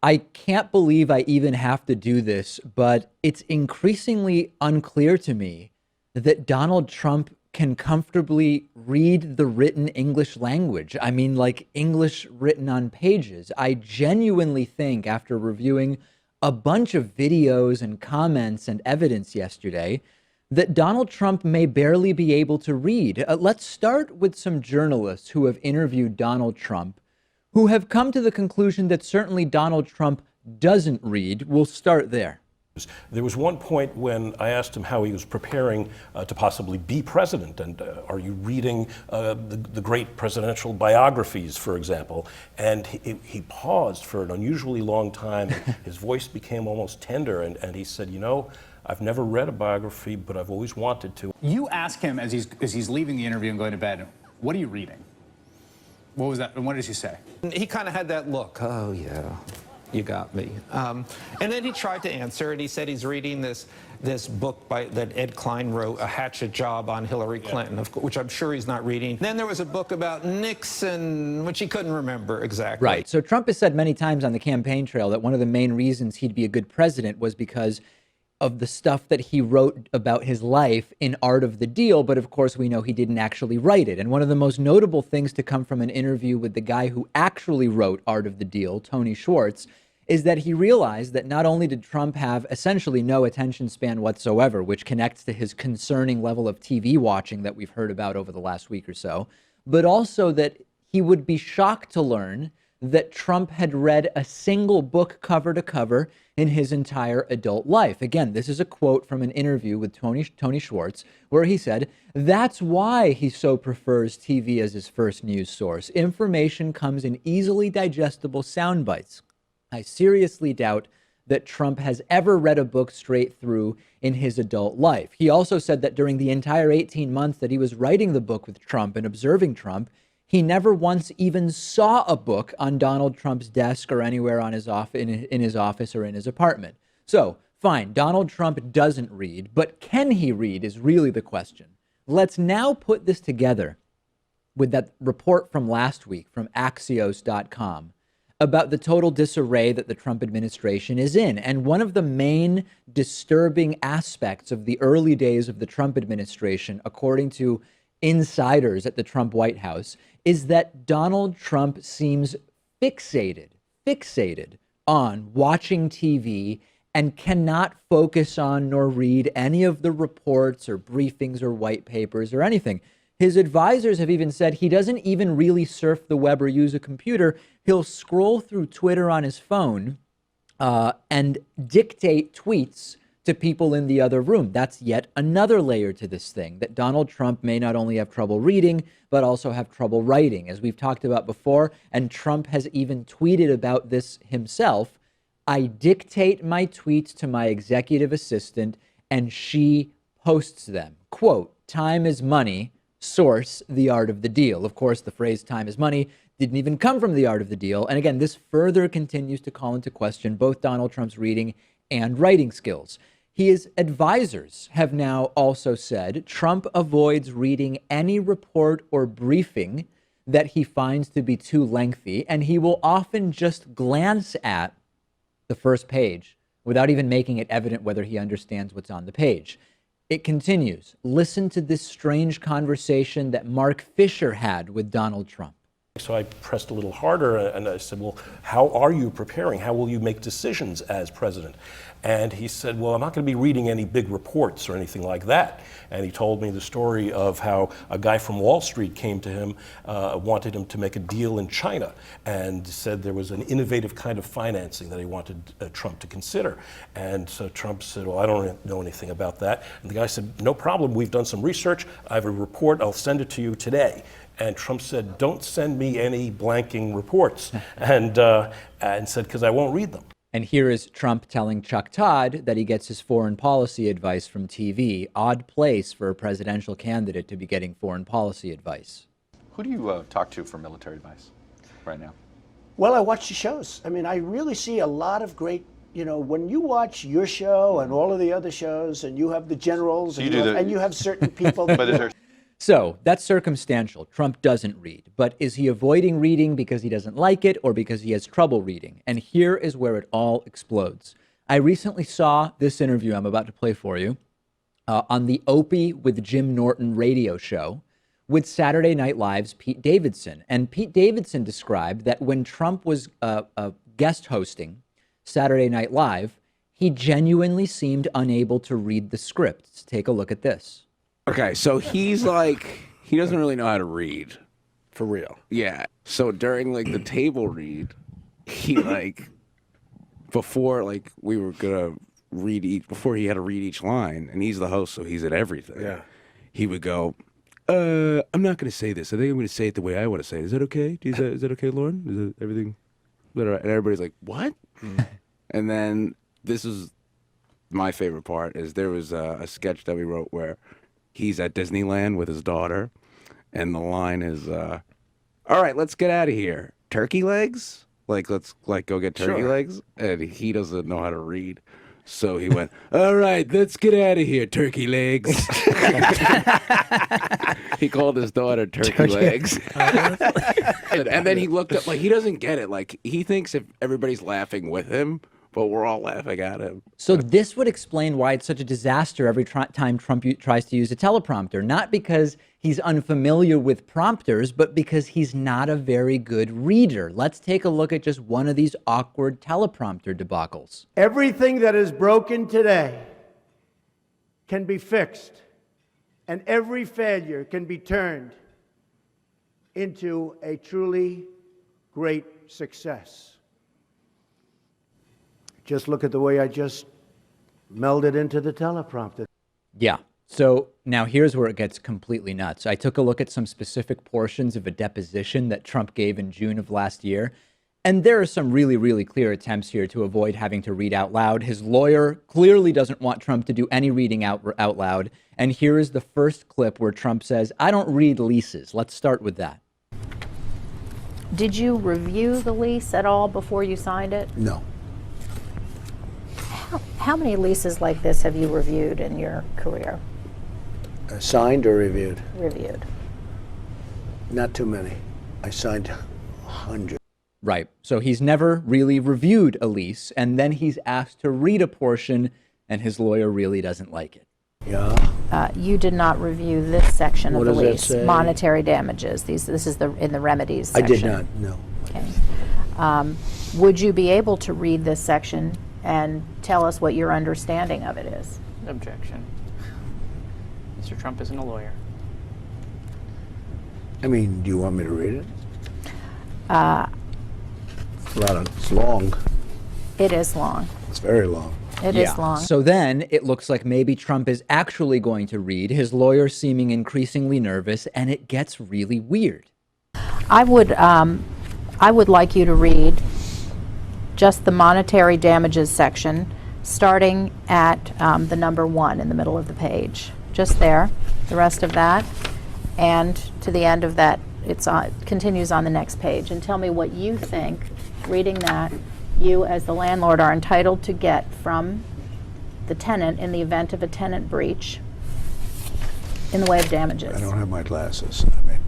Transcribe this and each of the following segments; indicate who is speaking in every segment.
Speaker 1: I can't believe I even have to do this, but it's increasingly unclear to me that Donald Trump can comfortably read the written English language. I mean, like English written on pages. I genuinely think, after reviewing a bunch of videos and comments and evidence yesterday, that Donald Trump may barely be able to read. Let's start with some journalists who have interviewed Donald Trump, who have come to the conclusion that certainly Donald Trump doesn't read. We'll start there.
Speaker 2: There was one point when I asked him how he was preparing to possibly be president, and are you reading the great presidential biographies, for example? And he paused for an unusually long time. His voice became almost tender, and he said, you know, I've never read a biography, but I've always wanted to.
Speaker 3: You ask him as he's leaving the interview and going to bed, what are you reading? What was that, and what did he say?
Speaker 4: He kind of had that look, oh yeah, you got me. And then he tried to answer, and he said he's reading this book that Ed Klein wrote, A Hatchet Job on Hillary Clinton, which I'm sure he's not reading. Then there was a book about Nixon, which he couldn't remember exactly.
Speaker 1: Right. So Trump has said many times on the campaign trail that one of the main reasons he'd be a good president was because of the stuff that he wrote about his life in Art of the Deal. But of course, we know he didn't actually write it. And one of the most notable things to come from an interview with the guy who actually wrote Art of the Deal, Tony Schwartz, is that he realized that not only did Trump have essentially no attention span whatsoever, which connects to his concerning level of TV watching that we've heard about over the last week or so, but also that he would be shocked to learn that Trump had read a single book cover to cover in his entire adult life. Again, this is a quote from an interview with Tony Schwartz, where he said, that's why he so prefers TV as his first news source. Information comes in easily digestible sound bites. I seriously doubt that Trump has ever read a book straight through in his adult life. He also said that during the entire 18 months that he was writing the book with Trump and observing Trump, he never once even saw a book on Donald Trump's desk or anywhere on in his office or in his apartment. So, fine, Donald Trump doesn't read, but can he read is really the question. Let's now put this together with that report from last week from Axios.com about the total disarray that the Trump administration is in. And one of the main disturbing aspects of the early days of the Trump administration, according to insiders at the Trump White House, is that Donald Trump seems fixated on watching TV and cannot focus on nor read any of the reports or briefings or white papers or anything. His advisors have even said he doesn't even really surf the web or use a computer. He'll scroll through Twitter on his phone and dictate tweets to people in the other room. That's yet another layer to this thing, that Donald Trump may not only have trouble reading, but also have trouble writing, as we've talked about before. And Trump has even tweeted about this himself. I dictate my tweets to my executive assistant, and she posts them. Quote, time is money. Source, The Art of the Deal. Of course, the phrase time is money didn't even come from The Art of the Deal. And again, this further continues to call into question both Donald Trump's reading and writing skills. His advisors have now also said Trump avoids reading any report or briefing that he finds to be too lengthy, and he will often just glance at the first page without even making it evident whether he understands what's on the page. It continues. Listen to this strange conversation that Mark Fisher had with Donald Trump.
Speaker 2: So I pressed a little harder and I said, well, how are you preparing? How will you make decisions as president? And he said, well, I'm not going to be reading any big reports or anything like that. And he told me the story of how a guy from Wall Street came to him, wanted him to make a deal in China, and said there was an innovative kind of financing that he wanted Trump to consider. And so Trump said, well, I don't know anything about that. And the guy said, no problem, we've done some research. I have a report, I'll send it to you today. And Trump said, don't send me any blanking reports, and said, because I won't read them.
Speaker 1: And here is Trump telling Chuck Todd that he gets his foreign policy advice from TV. Odd place for a presidential candidate to be getting foreign policy advice.
Speaker 5: Who do you talk to for military advice right now?
Speaker 6: Well, I watch the shows. I mean, I really see a lot of great, you know, when you watch your show and all of the other shows, and you have the generals, and you have certain people.
Speaker 5: But is there
Speaker 1: So that's circumstantial. Trump doesn't read. But is he avoiding reading because he doesn't like it or because he has trouble reading? And here is where it all explodes. I recently saw this interview I'm about to play for you on the Opie with Jim Norton radio show with Saturday Night Live's Pete Davidson. And Pete Davidson described that when Trump was guest hosting Saturday Night Live, he genuinely seemed unable to read the script. Take a look at this.
Speaker 7: Okay, so he's like, he doesn't really know how to read.
Speaker 8: For real.
Speaker 7: Yeah. So during like the table read, he like, before like we were gonna read each, before he had to read each line, and he's the host, so he's at everything.
Speaker 8: Yeah.
Speaker 7: He would go, I'm not gonna say this. I think I'm gonna say it the way I want to say it. Is that okay? Is that okay, Lauren? Is it everything? And everybody's like, what? And then this is my favorite part is there was a sketch that we wrote where he's at Disneyland with his daughter, and the line is, all right, let's get out of here. Turkey legs? Like, let's like go get turkey legs? And he doesn't know how to read. So he went, all right, let's get out of here, turkey legs. He called his daughter turkey legs. And then he looked up, like, he doesn't get it. Like, he thinks if everybody's laughing with him, but we're all laughing at him.
Speaker 1: So this would explain why it's such a disaster every time Trump tries to use a teleprompter. Not because he's unfamiliar with prompters, but because he's not a very good reader. Let's take a look at just one of these awkward teleprompter debacles.
Speaker 6: Everything that is broken today can be fixed, and every failure can be turned into a truly great success. Just look at the way I just melded into the teleprompter.
Speaker 1: Yeah. So now here's where it gets completely nuts. I took a look at some specific portions of a deposition that Trump gave in June of last year. And there are some really, really clear attempts here to avoid having to read out loud. His lawyer clearly doesn't want Trump to do any reading out loud. And here is the first clip where Trump says, I don't read leases. Let's start with that.
Speaker 9: Did you review the lease at all before you signed it?
Speaker 6: No.
Speaker 9: How many leases like this have you reviewed in your career?
Speaker 6: Signed or reviewed?
Speaker 9: Reviewed.
Speaker 6: Not too many. I signed 100.
Speaker 1: Right. So he's never really reviewed a lease, and then he's asked to read a portion, and his lawyer really doesn't like it.
Speaker 6: Yeah.
Speaker 9: You did not review this section
Speaker 6: What
Speaker 9: of the
Speaker 6: does that
Speaker 9: lease,
Speaker 6: say?
Speaker 9: monetary damages. This is in the remedies
Speaker 6: I
Speaker 9: section.
Speaker 6: did not, no.
Speaker 9: Okay. Would you be able to read this section and tell us what your understanding of it is?
Speaker 10: Objection. Mr. Trump isn't a lawyer.
Speaker 6: I mean, do you want me to read it? It's long.
Speaker 9: It is long.
Speaker 6: It's very long.
Speaker 9: It is long.
Speaker 1: So then it looks like maybe Trump is actually going to read, his lawyer seeming increasingly nervous, and it gets really weird.
Speaker 9: I would like you to read just the monetary damages section, starting at the number 1 in the middle of the page. Just there. The rest of that, and to the end of that, it continues on the next page. And tell me what you think, reading that, you as the landlord are entitled to get from the tenant in the event of a tenant breach in the way of damages.
Speaker 6: I don't have my glasses. I mean,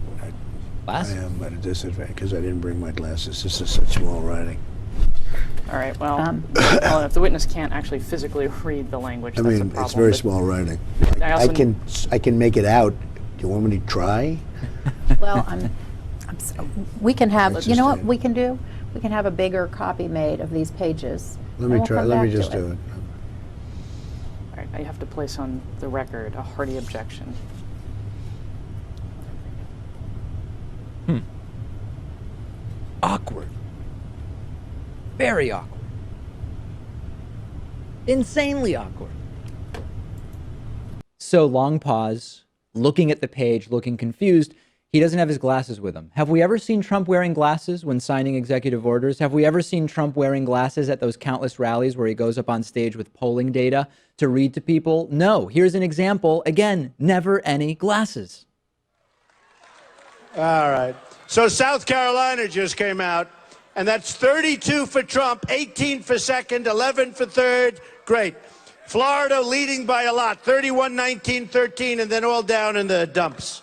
Speaker 6: I am at a disadvantage because I didn't bring my glasses. This is such small writing.
Speaker 10: All right, well, well, if the witness can't actually physically read the language, that's a problem.
Speaker 6: It's very small writing. I can make it out. Do you want me to try?
Speaker 9: Well, we can have, you know what we can do? We can have a bigger copy made of these pages.
Speaker 6: Let me try. Let me just do it.
Speaker 10: All right, I have to place on the record a hearty objection.
Speaker 1: Awkward. Very awkward. Insanely awkward. So long pause, looking at the page, looking confused. He doesn't have his glasses with him. Have we ever seen Trump wearing glasses when signing executive orders? Have we ever seen Trump wearing glasses at those countless rallies where he goes up on stage with polling data to read to people? No. Here's an example. Again, never any glasses.
Speaker 6: All right. So South Carolina just came out, and that's 32 for Trump, 18 for second, 11 for third. Great. Florida leading by a lot, 31, 19, 13, and then all down in the dumps.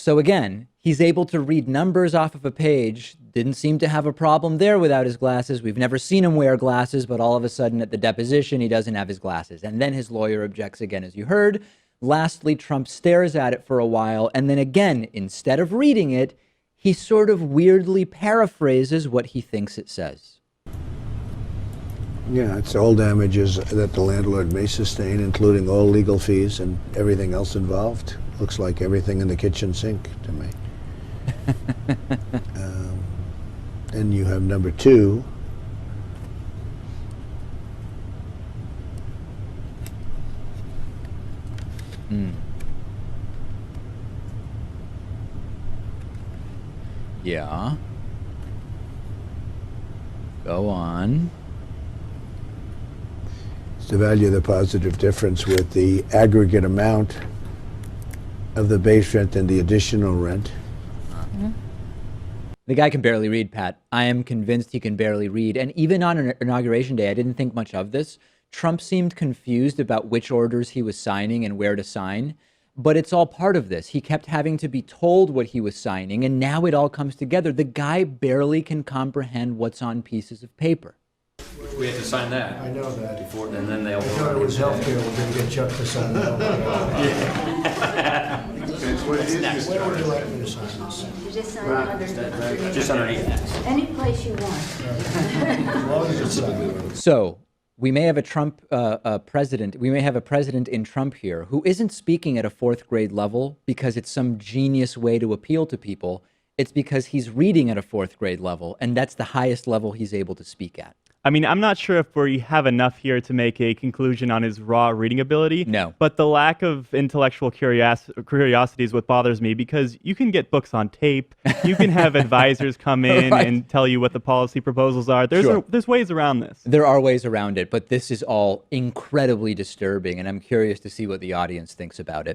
Speaker 1: So again, he's able to read numbers off of a page. Didn't seem to have a problem there without his glasses. We've never seen him wear glasses, but all of a sudden at the deposition, he doesn't have his glasses. And then his lawyer objects again, as you heard. Lastly, Trump stares at it for a while. And then again, instead of reading it, he sort of weirdly paraphrases what he thinks it says.
Speaker 8: Yeah, it's all damages that the landlord may sustain, including all legal fees and everything else involved. Looks like everything in the kitchen sink to me. Then you have number 2.
Speaker 1: Yeah. Go on.
Speaker 8: It's to value the positive difference with the aggregate amount of the base rent and the additional rent.
Speaker 1: The guy can barely read, Pat. I am convinced he can barely read. And even on Inauguration Day, I didn't think much of this. Trump seemed confused about which orders he was signing and where to sign. But it's all part of this. He kept having to be told what he was signing, and now it all comes together. The guy barely can comprehend what's on pieces of paper.
Speaker 11: We have to sign that.
Speaker 6: I know that.
Speaker 11: Before, and then they'll.
Speaker 6: I thought it was healthcare. We're going to get Chuck to sign that. Where would you like me to sign this?
Speaker 12: You just sign it underneath.
Speaker 11: Just underneath.
Speaker 12: Any place you want.
Speaker 6: As long as it's signed.
Speaker 1: So we may have a Trump president. We may have a president in Trump here who isn't speaking at a 4th grade level because it's some genius way to appeal to people. It's because he's reading at a 4th grade level, and that's the highest level he's able to speak at.
Speaker 13: I mean, I'm not sure if we have enough here to make a conclusion on his raw reading ability.
Speaker 1: No.
Speaker 13: But the lack of intellectual curiosity is what bothers me, because you can get books on tape. You can have advisors come in
Speaker 1: Right.
Speaker 13: and tell you what the policy proposals are. There's ways around this.
Speaker 1: There are ways around it, but this is all incredibly disturbing, and I'm curious to see what the audience thinks about it.